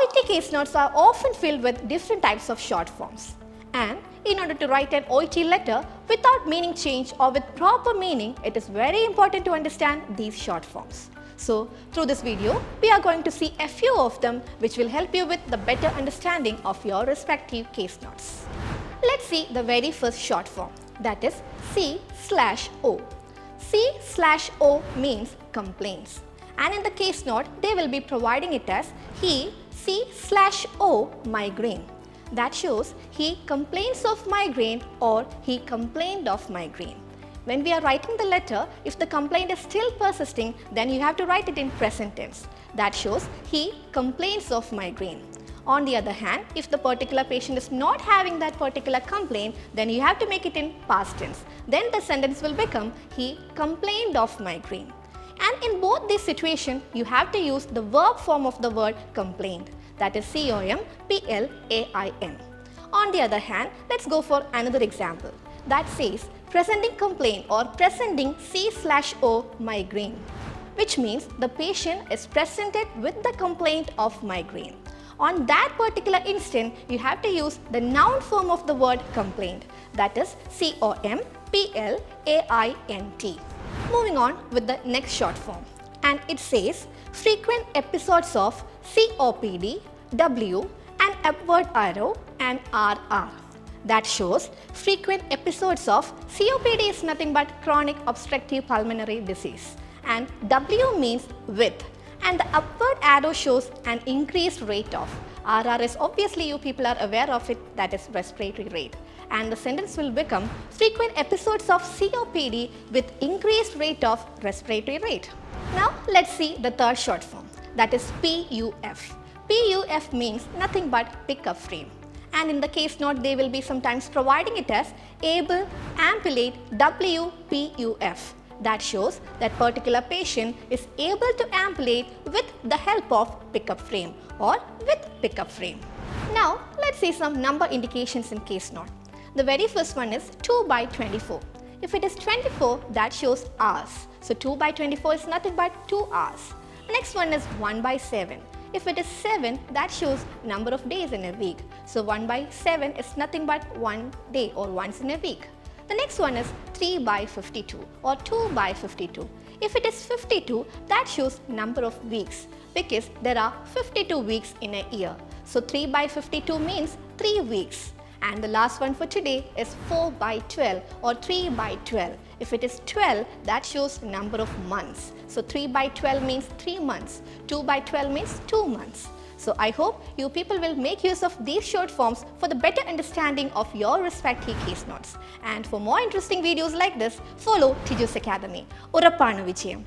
OET case notes are often filled with different types of short forms. And in order to write an OET letter without meaning change or with proper meaning, it is very important to understand these short forms. So, through this video, we are going to see a few of them which will help you with the better understanding of your respective case notes. Let's see the very first short form, that is C/O. C/O means complaints, and in the case note they will be providing it as he C/O migraine. That shows he complains of migraine or he complained of migraine. When we are writing the letter, if the complaint is still persisting, then you have to write it in present tense. That shows he complains of migraine. On the other hand, if the particular patient is not having that particular complaint, then you have to make it in past tense. Then the sentence will become he complained of migraine. And in both these situations, you have to use the verb form of the word complained. That is COMPLAIN. On the other hand, let's go for another example. That says presenting complaint or presenting C/O migraine, which means the patient is presented with the complaint of migraine. On that particular instant, you have to use the noun form of the word complaint, that is COMPLAINT. Moving on with the next short form, and it says frequent episodes of COPD, W, and upward arrow and RR. That shows frequent episodes of COPD is nothing but chronic obstructive pulmonary disease, and W means with, and the upward arrow shows an increased rate of. RR is obviously you people are aware of it, that is respiratory rate. And the sentence will become frequent episodes of COPD with increased rate of respiratory rate. Now let's see the third short form, that is PUF. PUF means nothing but pickup frame. And in the case note, they will be sometimes providing it as able ambulate WPUF. That shows that particular patient is able to ambulate with the help of pickup frame or with pickup frame. Now let's see some number indications in case note. The very first one is 2/24. If it is 24, that shows hours. So 2/24 is nothing but 2 hours. Next one is 1/7. If it is 7, that shows number of days in a week. So 1/7 is nothing but 1 day or once in a week. The next one is 3/52 or 2/52. If it is 52, that shows number of weeks because there are 52 weeks in a year. So 3/52 means 3 weeks. And the last one for today is 4/12 or 3/12. If it is 12, that shows number of months. So 3/12 means 3 months. 2/12 means 2 months. So I hope you people will make use of these short forms for the better understanding of your respective case notes. And for more interesting videos like this, follow Tiju's Academy. Urappanu Vichayam.